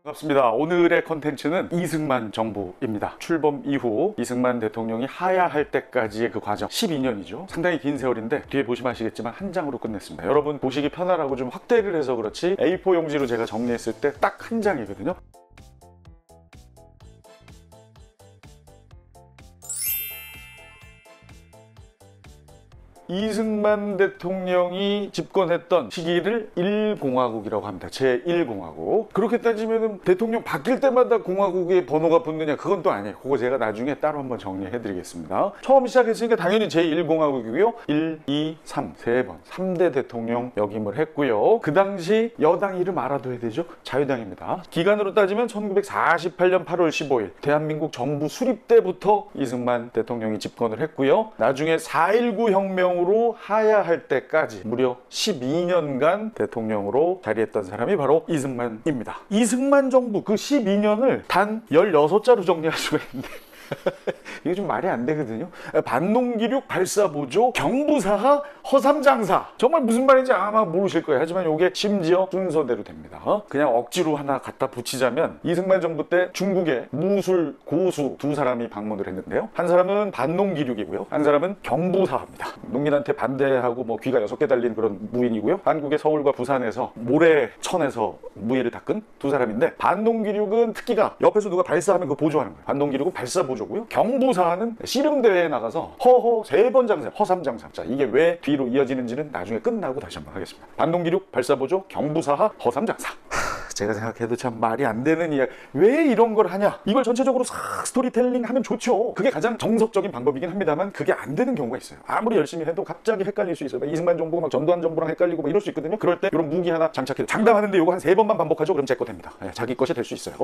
반갑습니다. 오늘의 컨텐츠는 이승만 정부입니다. 출범 이후 이승만 대통령이 하야할 때까지의 그 과정 12년이죠. 상당히 긴 세월인데 뒤에 보시면 아시겠지만 한 장으로 끝냈습니다. 여러분 보시기 편하라고 좀 확대를 해서 그렇지 A4 용지로 제가 정리했을 때 딱 한 장이거든요. 이승만 대통령이 집권했던 시기를 1공화국이라고 합니다. 제1공화국. 그렇게 따지면 대통령 바뀔 때마다 공화국의 번호가 붙느냐, 그건 또 아니에요. 그거 제가 나중에 따로 한번 정리해 드리겠습니다. 처음 시작했으니까 당연히 제1공화국이고요. 1, 2, 3, 3번 3대 대통령 역임을 했고요. 그 당시 여당 이름 알아둬야 되죠. 자유당입니다. 기간으로 따지면 1948년 8월 15일 대한민국 정부 수립 때부터 이승만 대통령이 집권을 했고요. 나중에 4.19 혁명 으로 하야할 때까지 무려 12년간 대통령으로 자리했던 사람이 바로 이승만입니다. 이승만 정부 그 12년을 단 16자로 정리할 수가 있는데 이게 좀 말이 안 되거든요. 반농기륙 발사보조 경부사하 허삼장사. 정말 무슨 말인지 아마 모르실 거예요. 하지만 이게 심지어 순서대로 됩니다. 그냥 억지로 하나 갖다 붙이자면 이승만 정부 때 중국에 무술, 고수 두 사람이 방문을 했는데요. 한 사람은 반농기륙이고요. 한 사람은 경부사합니다. 농민한테 반대하고 뭐 귀가 6개 달린 그런 무인이고요. 한국의 서울과 부산에서 모래천에서 무예를 닦은 두 사람인데, 반농기륙은 특기가 옆에서 누가 발사하면 그거 보조하는 거예요. 반농기륙은 발사보조고요. 경부사는 씨름대회에 나가서 허허 3번 장사, 허삼장사. 자, 이게 왜 뒤로 이어지는지는 나중에 끝나고 다시 한번 하겠습니다. 반농기륙, 발사보조, 경부사하, 허삼장사. 제가 생각해도 참 말이 안 되는 이야기. 왜 이런 걸 하냐? 이걸 전체적으로 싹 스토리텔링 하면 좋죠. 그게 가장 정석적인 방법이긴 합니다만 그게 안 되는 경우가 있어요. 아무리 열심히 해도 갑자기 헷갈릴 수 있어요. 이승만 정부가 막 전두환 정부랑 헷갈리고 막 이럴 수 있거든요. 그럴 때 이런 무기 하나 장착해서 장담하는데 이거 한 3번만 반복하죠. 그럼 제 거 됩니다. 자기 것이 될 수 있어요.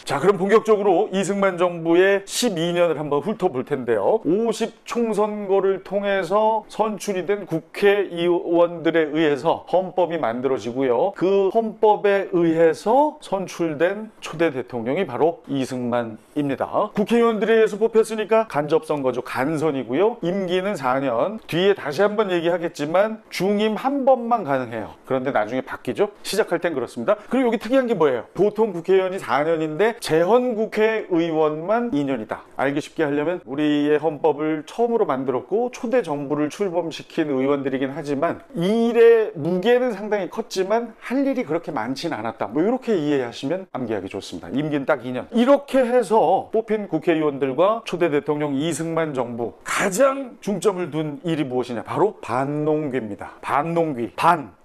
자, 그럼 본격적으로 이승만 정부의 12년을 한번 훑어볼 텐데요. 50총선거를 통해서 선출이 된 국회의원들에 의해서 헌법이 만들어지고요. 그 헌법에 의해서 선출된 초대 대통령이 바로 이승만입니다. 국회의원들에 의해서 뽑혔으니까 간접선거죠. 간선이고요. 임기는 4년. 뒤에 다시 한번 얘기하겠지만 중임 한 번만 가능해요. 그런데 나중에 바뀌죠. 시작할 땐 그렇습니다. 그리고 여기 특이한 게 뭐예요? 보통 국회의원이 4년인데 재헌국회의원만 2년이다. 알기 쉽게 하려면 우리의 헌법을 처음으로 만들었고 초대 정부를 출범시킨 의원들이긴 하지만 일의 무게는 상당히 컸지만 할 일이 그렇게 많지는 않았다. 뭐 이렇게 이해하시면 암기하기 좋습니다. 임기는 딱 2년. 이렇게 해서 뽑힌 국회의원들과 초대 대통령 이승만 정부 가장 중점을 둔 일이 무엇이냐? 바로 반농귀입니다. 반농귀.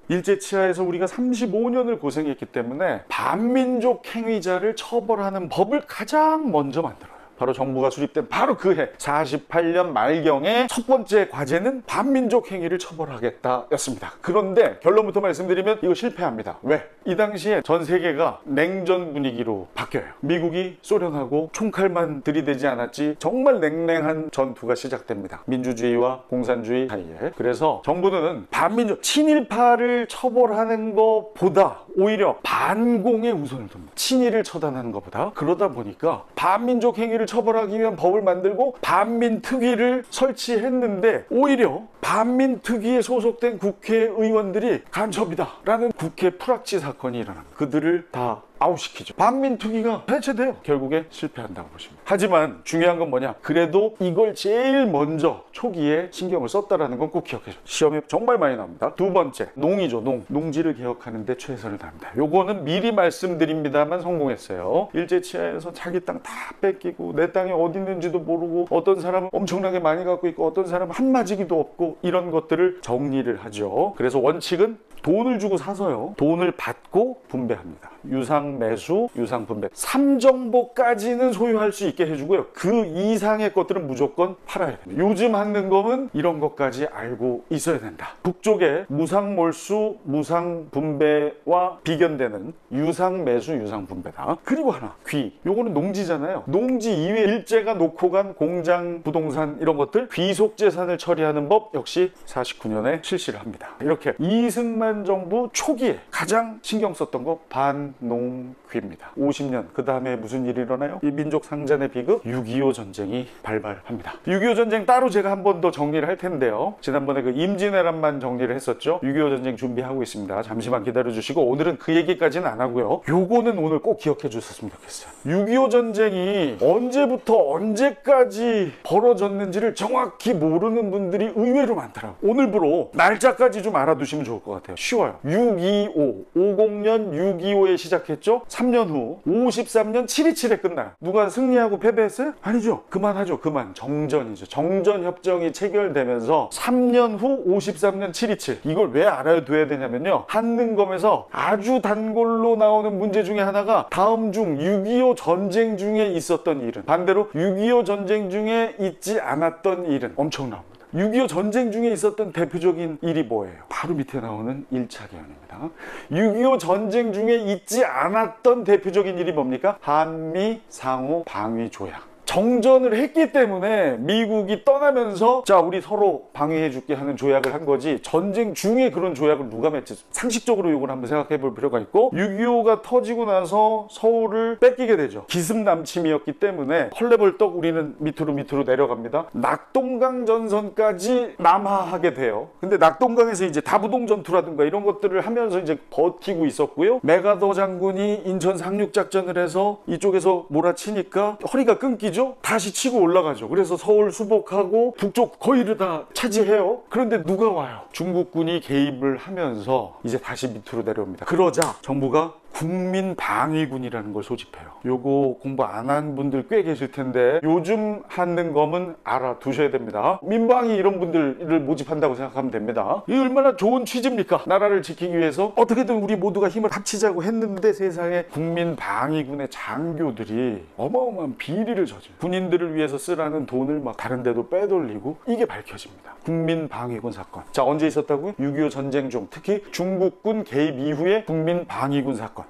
일제치하에서 우리가 35년을 고생했기 때문에 반민족 행위자를 처벌하는 법을 가장 먼저 만들어요. 바로 정부가 수립된 바로 그 해 48년 말경에 첫 번째 과제는 반민족 행위를 처벌하겠다 였습니다. 그런데 결론부터 말씀드리면 이거 실패합니다. 왜? 이 당시에 전 세계가 냉전 분위기로 바뀌어요. 미국이 소련하고 총칼만 들이대지 않았지 정말 냉랭한 전투가 시작됩니다. 민주주의와 공산주의 사이에. 그래서 정부는 반민족 친일파를 처벌하는 것보다 오히려 반공에 우선을 둡니다. 친일을 처단하는 것보다. 그러다 보니까 반민족 행위를 처벌하기 위한 법을 만들고 반민특위를 설치했는데 오히려 반민특위에 소속된 국회의원들이 간첩이다 라는 국회 풀악지 사건이 일어납니다. 그들을 다 아웃시키죠. 반민특위가 해체돼요. 결국에 실패한다고 보십니다. 하지만 중요한 건 뭐냐? 그래도 이걸 제일 먼저 초기에 신경을 썼다라는 건 꼭 기억해줘. 시험에 정말 많이 나옵니다. 두 번째, 농이죠. 농지를 개혁하는 데 최선을 다합니다. 요거는 미리 말씀드립니다만 성공했어요. 일제치하에서 자기 땅 다 뺏기고 내 땅이 어디 있는지도 모르고 어떤 사람은 엄청나게 많이 갖고 있고 어떤 사람은 한마지기도 없고 이런 것들을 정리를 하죠. 그래서 원칙은 돈을 주고 사서요. 돈을 받고 분배합니다. 유상매수, 유상분배. 3정보까지는 소유할 수 있게 해주고요. 그 이상의 것들은 무조건 팔아야 됩니다. 요즘 하는 거는 이런 것까지 알고 있어야 된다. 북쪽에 무상몰수, 무상분배와 비견되는 유상매수, 유상분배다. 그리고 하나, 귀. 요거는 농지잖아요. 농지 이외에 일제가 놓고 간 공장, 부동산 이런 것들 귀속재산을 처리하는 법 역시 49년에 실시를 합니다. 이렇게 이승만 이승만 정부 초기에 가장 신경 썼던 거 반농귀입니다. 50년 그 다음에 무슨 일이 일어나요? 이 민족 상잔의 비극 6.25 전쟁이 발발합니다. 6.25 전쟁 따로 제가 한 번 더 정리를 할 텐데요. 지난번에 그 임진왜란만 정리를 했었죠. 6.25 전쟁 준비하고 있습니다. 잠시만 기다려 주시고 오늘은 그 얘기까지는 안 하고요. 요거는 오늘 꼭 기억해 주셨으면 좋겠어요. 6.25 전쟁이 언제부터 언제까지 벌어졌는지를 정확히 모르는 분들이 의외로 많더라고요. 오늘부로 날짜까지 좀 알아두시면 좋을 것 같아요. 쉬워요. 6.25, 50년 6.25에 시작했죠. 3년 후 53년 7.27에 끝나요. 누가 승리하고 패배했어요? 아니죠. 그만하죠. 그만. 정전이죠. 정전협정이 체결되면서 3년 후 53년 7.27. 이걸 왜 알아둬야 되냐면요. 한능검에서 아주 단골로 나오는 문제 중에 하나가 다음 중 6.25 전쟁 중에 있었던 일은, 반대로 6.25 전쟁 중에 있지 않았던 일은 엄청 나옵니다. 6.25 전쟁 중에 있었던 대표적인 일이 뭐예요? 바로 밑에 나오는 1차 개헌입니다. 6.25 전쟁 중에 있지 않았던 대표적인 일이 뭡니까? 한미 상호 방위 조약. 정전을 했기 때문에 미국이 떠나면서 자 우리 서로 방위해 줄게 하는 조약을 한 거지, 전쟁 중에 그런 조약을 누가 맺지? 상식적으로 이걸 한번 생각해 볼 필요가 있고, 6.25가 터지고 나서 서울을 뺏기게 되죠. 기습남침이었기 때문에 헐레벌떡 우리는 밑으로 내려갑니다. 낙동강 전선까지 남하하게 돼요. 근데 낙동강에서 이제 다부동 전투라든가 이런 것들을 하면서 이제 버티고 있었고요. 메가더 장군이 인천 상륙작전을 해서 이쪽에서 몰아치니까 허리가 끊기죠. 다시 치고 올라가죠. 그래서 서울 수복하고 북쪽 거의를 다 차지해요. 그런데 누가 와요? 중국군이 개입을 하면서 이제 다시 밑으로 내려옵니다. 그러자 정부가 국민방위군이라는 걸 소집해요. 요거 공부 안 한 분들 꽤 계실 텐데 요즘 한능검은 알아두셔야 됩니다. 민방위 이런 분들을 모집한다고 생각하면 됩니다. 이게 얼마나 좋은 취지입니까? 나라를 지키기 위해서 어떻게든 우리 모두가 힘을 합치자고 했는데 세상에 국민방위군의 장교들이 어마어마한 비리를 저지르고 군인들을 위해서 쓰라는 돈을 막 다른 데도 빼돌리고, 이게 밝혀집니다. 국민방위군 사건. 자, 언제 있었다고요? 6.25 전쟁 중, 특히 중국군 개입 이후에 국민방위군 사건.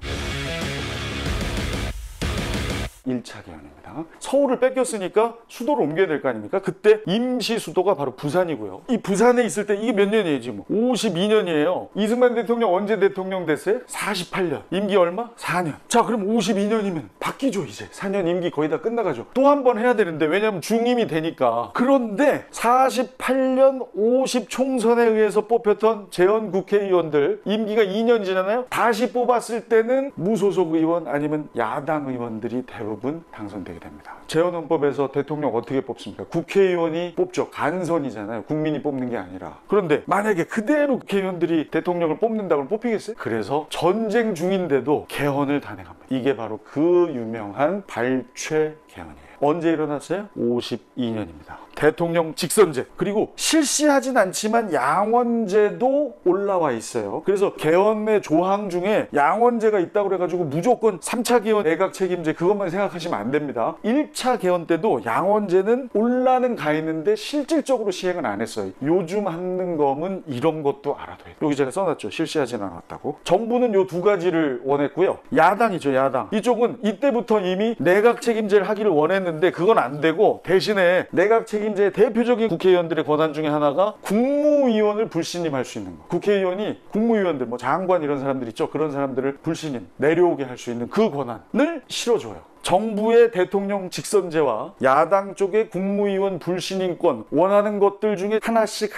1차 개헌입니다. 서울을 뺏겼으니까 수도를 옮겨야 될 거 아닙니까? 그때 임시 수도가 바로 부산이고요. 이 부산에 있을 때 이게 몇 년이에요 지금? 52년이에요. 이승만 대통령 언제 대통령 됐어요? 48년. 임기 얼마? 4년. 자, 그럼 52년이면 바뀌죠 이제. 4년 임기 거의 다 끝나가죠. 또 한 번 해야 되는데, 왜냐면 중임이 되니까. 그런데 48년 50 총선에 의해서 뽑혔던 재헌 국회의원들 임기가 2년이잖아요. 다시 뽑았을 때는 무소속 의원 아니면 야당 의원들이 대부분 당선되게 됩니다. 재헌헌법에서 대통령 어떻게 뽑습니까? 국회의원이 뽑죠. 간선이잖아요. 국민이 뽑는 게 아니라. 그런데 만약에 그대로 국회의원들이 대통령을 뽑는다고 뽑히겠어요? 그래서 전쟁 중인데도 개헌을 단행합니다. 이게 바로 그 유명한 발췌 개헌이에요. 언제 일어났어요? 52년입니다. 대통령 직선제, 그리고 실시하진 않지만 양원제도 올라와 있어요. 그래서 개헌의 조항 중에 양원제가 있다고 그래가지고 무조건 3차 개헌 내각 책임제 그것만 생각하시면 안 됩니다. 1차 개헌 때도 양원제는 올라는 가 있는데 실질적으로 시행은 안 했어요. 요즘 한능검은 이런 것도 알아둬야 돼요. 여기 제가 써놨죠. 실시하진 않았다고. 정부는 요 두 가지를 원했고요. 야당이죠, 야당. 이쪽은 이때부터 이미 내각 책임제를 하기를 원했는데 그건 안 되고, 대신에 내각 책임제의 대표적인 국회의원들의 권한 중에 하나가 국무위원을 불신임할 수 있는 거. 국회의원이 국무위원들, 뭐 장관 이런 사람들 있죠. 그런 사람들을 불신임, 내려오게 할 수 있는 그 권한을 실어줘요. 정부의 대통령 직선제와 야당 쪽의 국무위원 불신임권, 원하는 것들 중에 하나씩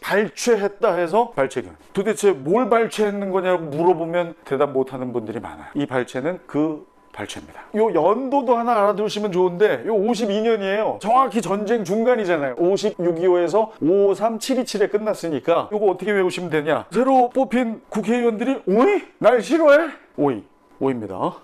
발췌했다 해서 발췌개헌. 도대체 뭘 발췌했는 거냐고 물어보면 대답 못하는 분들이 많아요. 이 발췌는 그 발췌입니다. 요 연도도 하나 알아두시면 좋은데, 요 52년이에요. 정확히 전쟁 중간이잖아요. 6.25에서 5.53, 7.27에 끝났으니까 요거 어떻게 외우시면 되냐? 새로 뽑힌 국회의원들이 오이? 날 싫어해? 오이입니다.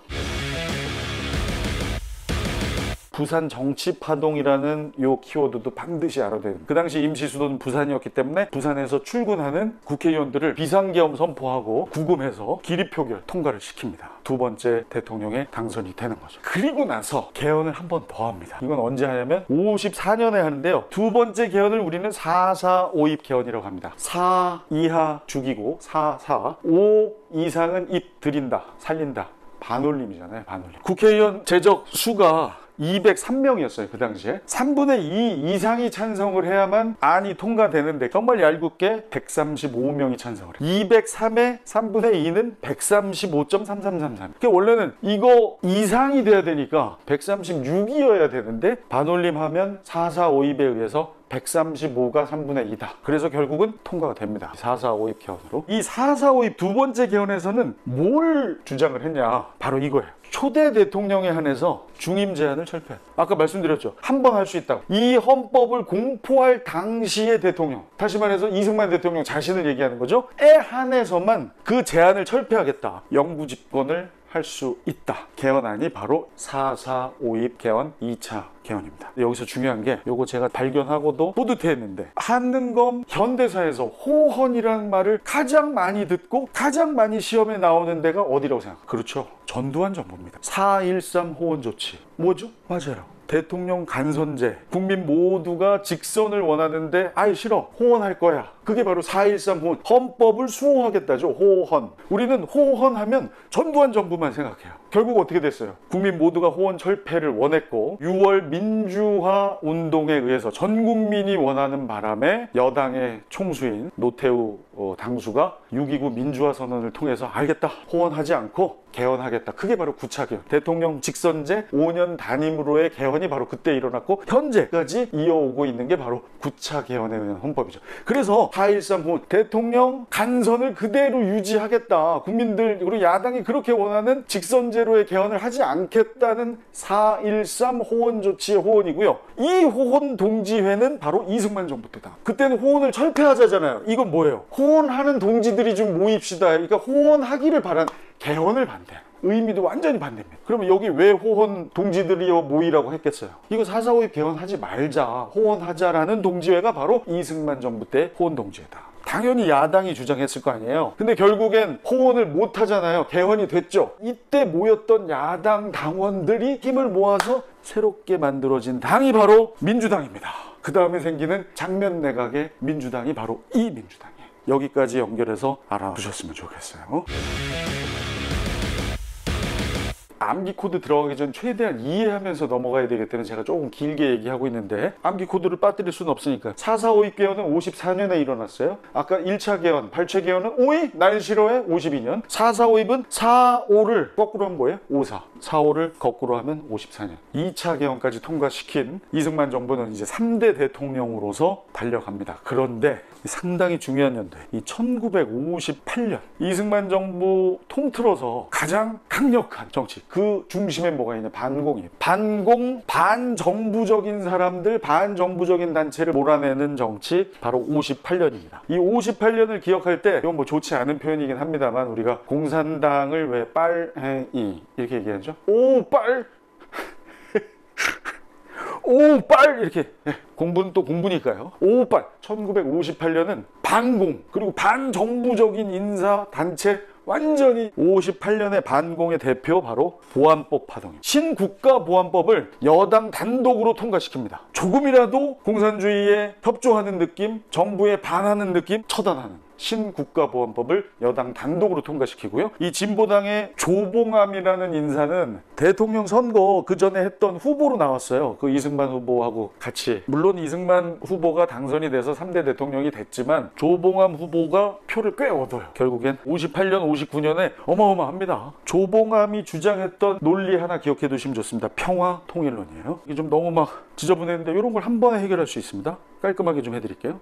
부산 정치파동이라는 요 키워드도 반드시 알아둬야 됩니다. 그 당시 임시수도는 부산이었기 때문에 부산에서 출근하는 국회의원들을 비상계엄 선포하고 구금해서 기립표결 통과를 시킵니다. 두 번째 대통령에 당선이 되는 거죠. 그리고 나서 개헌을 한 번 더 합니다. 이건 언제 하냐면 54년에 하는데요. 두 번째 개헌을 우리는 4.4 5입 개헌이라고 합니다. 4 이하 죽이고 4.4, 5 이상은 입 들인다, 살린다. 반올림이잖아요, 반올림. 국회의원 제적 수가 203명이었어요. 그 당시에 3분의 2 이상이 찬성을 해야만 안이 통과되는데 정말 얄궂게 135명이 찬성을 해요. 203의 3분의 2는 135.3333. 그러니까 원래는 이거 이상이 돼야 되니까 136이어야 되는데 반올림하면 4452에 의해서 135가 3분의 2다. 그래서 결국은 통과가 됩니다. 4452 개헌으로. 이 4452 두 번째 개헌에서는 뭘 주장을 했냐? 바로 이거예요. 초대 대통령에 한해서 중임 제한을 철폐했다. 아까 말씀드렸죠. 한 번 할 수 있다고. 이 헌법을 공포할 당시의 대통령, 다시 말해서 이승만 대통령 자신을 얘기하는 거죠. 에 한해서만 그 제한을 철폐하겠다. 영구 집권을 할 수 있다. 개헌안이 바로 4452 개헌 2차 개헌입니다. 여기서 중요한 게 요거 제가 발견하고도 뿌듯해했는데 한능검 현대사에서 호헌이라는 말을 가장 많이 듣고 가장 많이 시험에 나오는 데가 어디라고 생각해요? 그렇죠. 전두환 정부입니다. 4.13 호헌 조치. 뭐죠? 맞아요. 대통령 간선제. 국민 모두가 직선을 원하는데 아예 싫어. 호헌할 거야. 그게 바로 4.13 호헌. 헌법을 수호하겠다죠. 호헌. 우리는 호헌하면 전두환 정부만 생각해요. 결국 어떻게 됐어요? 국민 모두가 호헌 철폐를 원했고 6월 민주화 운동에 의해서 전 국민이 원하는 바람에 여당의 총수인 노태우 당수가 6.29 민주화 선언을 통해서 알겠다. 호헌하지 않고 개헌하겠다. 그게 바로 9차 개헌. 대통령 직선제 5년 단임으로의 개헌이 바로 그때 일어났고 현재까지 이어오고 있는 게 바로 9차 개헌에 의한 헌법이죠. 그래서 4.13 호헌 대통령 간선을 그대로 유지하겠다. 국민들 그리고 야당이 그렇게 원하는 직선제로의 개헌을 하지 않겠다는 4.13 호헌 조치의 호헌이고요. 이 호헌 동지회는 바로 이승만 정부 때다. 그때는 호헌을 철폐하자잖아요. 이건 뭐예요? 호헌하는 동지들이 좀 모입시다. 그러니까 호헌하기를 바란 개헌을 반대해요. 의미도 완전히 반대입니다. 그러면 여기 왜 호헌 동지들이여 모이라고 했겠어요? 이거 4.45 개헌하지 말자, 호헌하자라는 동지회가 바로 이승만 정부 때 호헌 동지회다. 당연히 야당이 주장했을 거 아니에요. 근데 결국엔 호헌을 못 하잖아요. 개헌이 됐죠. 이때 모였던 야당 당원들이 힘을 모아서 새롭게 만들어진 당이 바로 민주당입니다. 그 다음에 생기는 장면 내각의 민주당이 바로 이 민주당이에요. 여기까지 연결해서 알아두셨으면 좋겠어요. 암기 코드 들어가기 전 최대한 이해하면서 넘어가야 되기 때문에 제가 조금 길게 얘기하고 있는데 암기 코드를 빠뜨릴 수는 없으니까 4.45 개헌은 54년에 일어났어요. 아까 1차 개헌, 8차 개헌은 5위? 날 싫어해? 52년. 4.45입은 4.5를 거꾸로 하면 뭐예요? 54. 4.5를 거꾸로 하면 54년. 2차 개헌까지 통과시킨 이승만 정부는 이제 3대 대통령으로서 달려갑니다. 그런데 상당히 중요한 연도에 이 1958년 이승만 정부 통틀어서 가장 강력한 정치 그 중심에 뭐가 있냐? 반공이에요. 반공, 반정부적인 사람들, 반정부적인 단체를 몰아내는 정치 바로 58년입니다. 이 58년을 기억할 때 이건 뭐 좋지 않은 표현이긴 합니다만 우리가 공산당을 왜 빨행이 이렇게 얘기하죠? 오 빨! 오빨 이렇게 공부는 또 공부니까요. 오빨 1958년은 반공 그리고 반정부적인 인사 단체 완전히 58년의 반공의 대표 바로 보안법 파동입니다. 신국가보안법을 여당 단독으로 통과시킵니다. 조금이라도 공산주의에 협조하는 느낌, 정부에 반하는 느낌 처단하는 신국가보안법을 여당 단독으로 통과시키고요. 이 진보당의 조봉암이라는 인사는 대통령 선거 그 전에 했던 후보로 나왔어요. 그 이승만 후보하고 같이. 물론 이승만 후보가 당선이 돼서 3대 대통령이 됐지만 조봉암 후보가 표를 꽤 얻어요. 결국엔 58년, 59년에 어마어마합니다. 조봉암이 주장했던 논리 하나 기억해 두시면 좋습니다. 평화 통일론이에요. 이게 좀 너무 막 지저분했는데 이런 걸 한 번에 해결할 수 있습니다. 깔끔하게 좀 해드릴게요.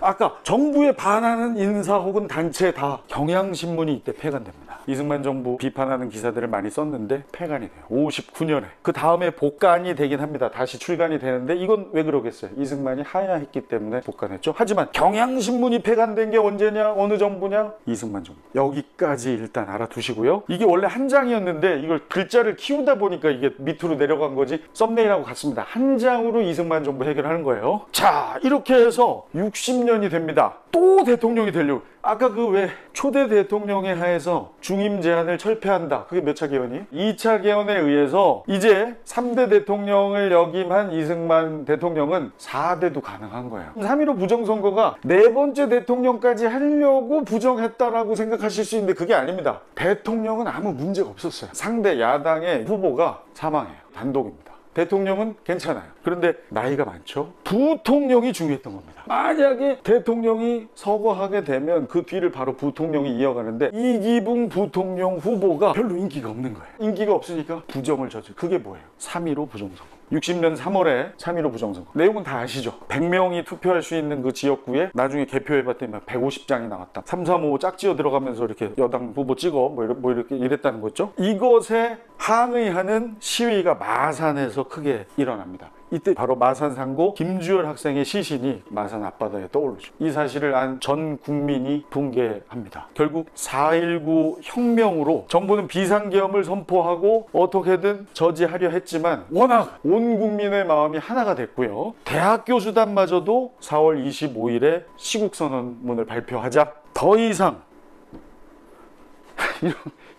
아까 정부에 반하는 인사 혹은 단체 다 경향신문이 이때 폐간됩니다. 이승만 정부 비판하는 기사들을 많이 썼는데 폐간이 돼요. 59년에. 그 다음에 복간이 되긴 합니다. 다시 출간이 되는데 이건 왜 그러겠어요? 이승만이 하야했기 때문에 복간했죠. 하지만 경향신문이 폐간된 게 언제냐? 어느 정부냐? 이승만 정부. 여기까지 일단 알아두시고요. 이게 원래 한 장이었는데 이걸 글자를 키우다 보니까 이게 밑으로 내려간 거지 썸네일하고 같습니다. 한 장으로 이승만 정부 해결하는 거예요. 자, 이렇게 해서 60년 60년이 됩니다. 또 대통령이 되려고. 아까 그 왜 초대 대통령에 하에서 중임 제한을 철폐한다. 그게 몇 차 개헌이에요? 2차 개헌에 의해서 이제 3대 대통령을 역임한 이승만 대통령은 4대도 가능한 거예요. 3.15 부정선거가 네 번째 대통령까지 하려고 부정했다라고 생각하실 수 있는데 그게 아닙니다. 대통령은 아무 문제가 없었어요. 상대 야당의 후보가 사망해요. 단독입니다. 대통령은 괜찮아요. 그런데 나이가 많죠? 부통령이 중요했던 겁니다. 만약에 대통령이 서거하게 되면 그 뒤를 바로 부통령이 이어가는데 이기붕 부통령 후보가 별로 인기가 없는 거예요. 인기가 없으니까 부정을 저질. 그게 뭐예요? 3.15 부정선거. 60년 3월에 3.15 부정선거. 내용은 다 아시죠? 100명이 투표할 수 있는 그 지역구에 나중에 개표해봤더니 막 150장이 나왔다. 335 짝지어 들어가면서 이렇게 여당 후보 찍어 뭐 이렇게 이랬다는 거죠. 이것에 항의하는 시위가 마산에서 크게 일어납니다. 이때 바로 마산 상고 김주열 학생의 시신이 마산 앞바다에 떠오르죠. 이 사실을 안 전 국민이 붕괴합니다. 결국 4.19 혁명으로 정부는 비상계엄을 선포하고 어떻게든 저지하려 했지만 워낙 온 국민의 마음이 하나가 됐고요. 대학 교수단마저도 4월 25일에 시국선언문을 발표하자 더 이상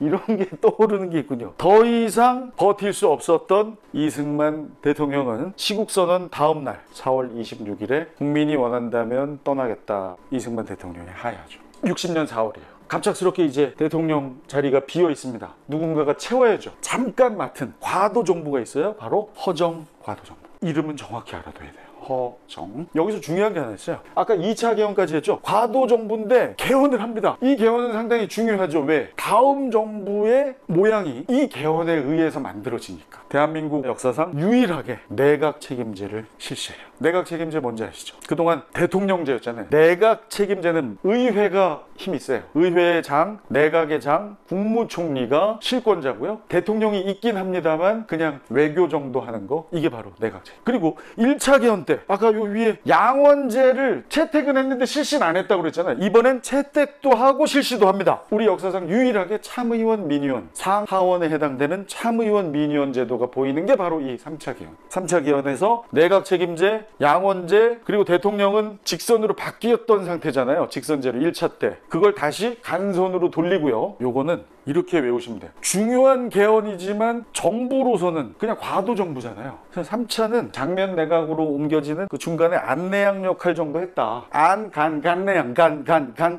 이런 게 떠오르는 게 있군요. 더 이상 버틸 수 없었던 이승만 대통령은 시국선언 다음 날 4월 26일에 국민이 원한다면 떠나겠다. 이승만 대통령이 하야죠. 60년 4월이에요. 갑작스럽게 이제 대통령 자리가 비어 있습니다. 누군가가 채워야죠. 잠깐 맡은 과도정부가 있어요. 바로 허정 과도정부. 이름은 정확히 알아둬야 돼요. 허정. 여기서 중요한 게 하나 있어요. 아까 2차 개헌까지 했죠. 과도정부인데 개헌을 합니다. 이 개헌은 상당히 중요하죠. 왜? 다음 정부의 모양이 이 개헌에 의해서 만들어지니까. 대한민국 역사상 유일하게 내각 책임제를 실시해요. 내각 책임제 뭔지 아시죠? 그동안 대통령제였잖아요. 내각 책임제는 의회가 힘이 세요. 의회의 장, 내각의 장, 국무총리가 실권자고요. 대통령이 있긴 합니다만 그냥 외교 정도 하는 거, 이게 바로 내각제. 그리고 1차 개헌 때 아까 요 위에 양원제를 채택은 했는데 실시는 안 했다고 그랬잖아요. 이번엔 채택도 하고 실시도 합니다. 우리 역사상 유일하게 참의원, 민의원, 상하원에 해당되는 참의원, 민의원 제도가 보이는 게 바로 이 3차 개헌. 3차 개헌에서 내각 책임제, 양원제, 그리고 대통령은 직선으로 바뀌었던 상태잖아요. 직선제로 1차 때. 그걸 다시 간선으로 돌리고요. 요거는 이렇게 외우시면 돼요. 중요한 개헌이지만 정부로서는 그냥 과도정부잖아요. 그래서 3차는 장면 내각으로 옮겨지는 그 중간에 안내양 역할 정도 했다. 간내양,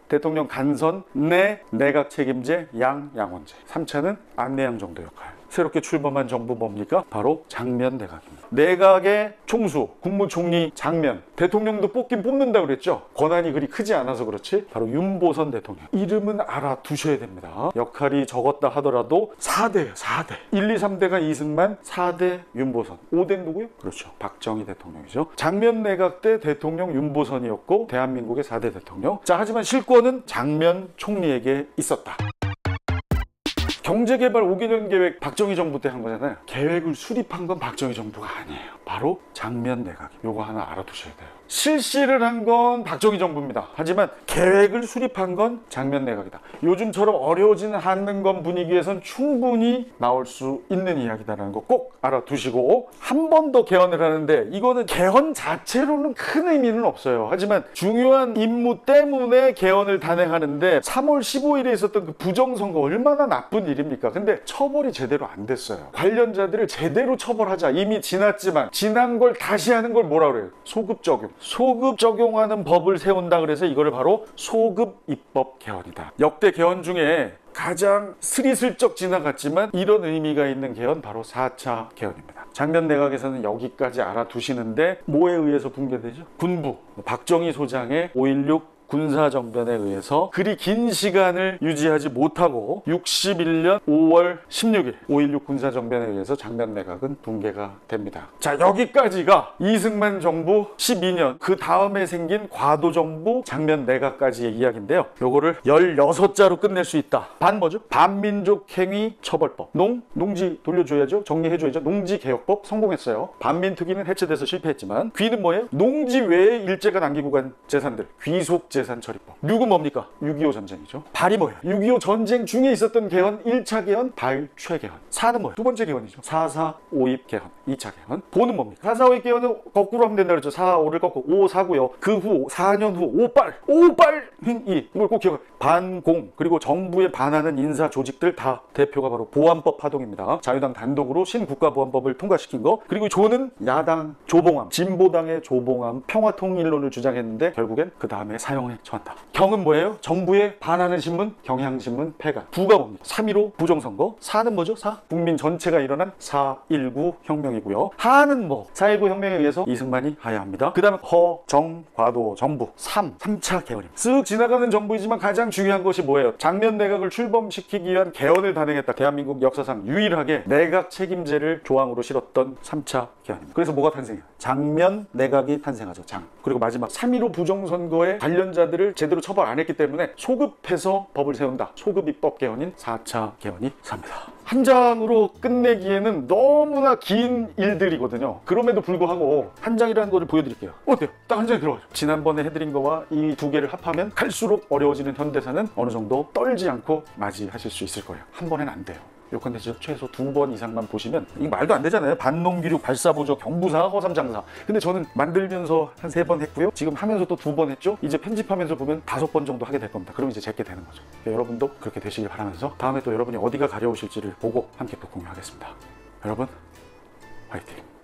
대통령 간선, 내각 책임제, 양원제. 3차는 안내양 정도 역할. 새롭게 출범한 정부 뭡니까? 바로 장면 내각입니다. 내각의 총수, 국무총리 장면. 대통령도 뽑긴 뽑는다고 그랬죠? 권한이 그리 크지 않아서 그렇지? 바로 윤보선 대통령. 이름은 알아두셔야 됩니다. 역할이 적었다 하더라도 4대예요. 4대. 1, 2, 3대가 이승만, 4대 윤보선. 5대는 누구요? 그렇죠. 박정희 대통령이죠. 장면 내각 때 대통령 윤보선이었고 대한민국의 4대 대통령. 자, 하지만 실권은 장면 총리에게 있었다. 경제개발 5개년 계획 박정희 정부 때 한 거잖아요. 계획을 수립한 건 박정희 정부가 아니에요. 바로 장면 내각. 요거 하나 알아두셔야 돼요. 실시를 한 건 박정희 정부입니다. 하지만 계획을 수립한 건 장면 내각이다. 요즘처럼 어려워지는 한능건 분위기에선 충분히 나올 수 있는 이야기다라는 거 꼭 알아두시고, 한 번 더 개헌을 하는데 이거는 개헌 자체로는 큰 의미는 없어요. 하지만 중요한 임무 때문에 개헌을 단행하는데 3월 15일에 있었던 그 부정선거 얼마나 나쁜 일입니까? 근데 처벌이 제대로 안 됐어요. 관련자들을 제대로 처벌하자. 이미 지났지만 지난 걸 다시 하는 걸 뭐라 그래요? 소급 적용. 소급 적용하는 법을 세운다 그래서 이거를 바로 소급 입법 개헌이다. 역대 개헌 중에 가장 스리슬쩍 지나갔지만 이런 의미가 있는 개헌 바로 4차 개헌입니다. 장면 내각에서는 여기까지 알아두시는데 뭐에 의해서 붕괴되죠? 군부, 박정희 소장의 5.16 군사정변에 의해서 그리 긴 시간을 유지하지 못하고 61년 5월 16일 5.16 군사정변에 의해서 장면 내각은 붕괴가 됩니다. 자, 여기까지가 이승만 정부 12년 그 다음에 생긴 과도정부 장면 내각까지의 이야기인데요. 요거를 16자로 끝낼 수 있다. 반 뭐죠? 반민족행위 처벌법. 농지 돌려줘야죠. 정리해줘야죠. 농지개혁법 성공했어요. 반민특위는 해체돼서 실패했지만 귀는 뭐예요? 농지 외에 일제가 남기고 간 재산들, 귀속 재산 국유재산처리법. 6은 뭡니까? 6.25 전쟁이죠. 발이 뭐예요? 6.25 전쟁 중에 있었던 개헌 1차 개헌, 발췌개헌. 4는 뭐예요? 두 번째 개헌이죠. 4.4 5.입 개헌, 2차 개헌. 5는 뭡니까? 4.4 5.입 개헌은 거꾸로 하면 된다 그랬죠. 4, 5를 꺾고 5, 4고요. 그 후 4년 후 5빨 흰이. 이걸 꼭 기억해. 반공, 그리고 정부에 반하는 인사 조직들 다 대표가 바로 보안법 파동입니다. 자유당 단독으로 신국가보안법을 통과시킨 거. 그리고 조는 야당 조봉암, 진보당의 조봉암 평화통일론을 주장했는데 결국엔 그 다음에 사형에 처한다. 경은 뭐예요? 정부에 반하는 신문, 경향신문 폐간. 부가 뭡니까? 3.15 부정선거. 4는 뭐죠? 4. 국민 전체가 일어난 4.19 혁명이고요. 하는 뭐? 4.19 혁명에 의해서 이승만이 하야합니다. 그 다음에 허, 정, 과도, 정부. 3차 개헌입니다. 쓱 지나가는 정부이지만 가장 중요한 것이 뭐예요? 장면 내각을 출범시키기 위한 개헌을 단행했다. 대한민국 역사상 유일하게 내각 책임제를 조항으로 실었던 3차 개헌입니다. 그래서 뭐가 탄생해요? 장면 내각이 탄생하죠. 장. 그리고 마지막 3.15 부정선거에 관련자들을 제대로 처벌 안 했기 때문에 소급해서 법을 세운다. 소급입법 개헌인 4차 개헌이 삽니다. 한 장으로 끝내기에는 너무나 긴 일들이거든요. 그럼에도 불구하고 한 장이라는 것을 보여드릴게요. 어때요? 딱 한 장이 들어가죠. 지난번에 해드린 거와 이 두 개를 합하면 갈수록 어려워지는 현대사는 어느 정도 떨지 않고 맞이하실 수 있을 거예요. 한 번엔 안 돼요. 요컨대 최소 2번 이상만 보시면 이거 말도 안 되잖아요. 반농기류, 발사보조, 경부사, 허삼장사. 근데 저는 만들면서 한 3번 했고요. 지금 하면서 또 2번 했죠. 이제 편집하면서 보면 5번 정도 하게 될 겁니다. 그럼 이제 제게 되는 거죠. 여러분도 그렇게 되시길 바라면서 다음에 또 여러분이 어디가 가려우실지를 보고 함께 또 공유하겠습니다. 여러분 화이팅!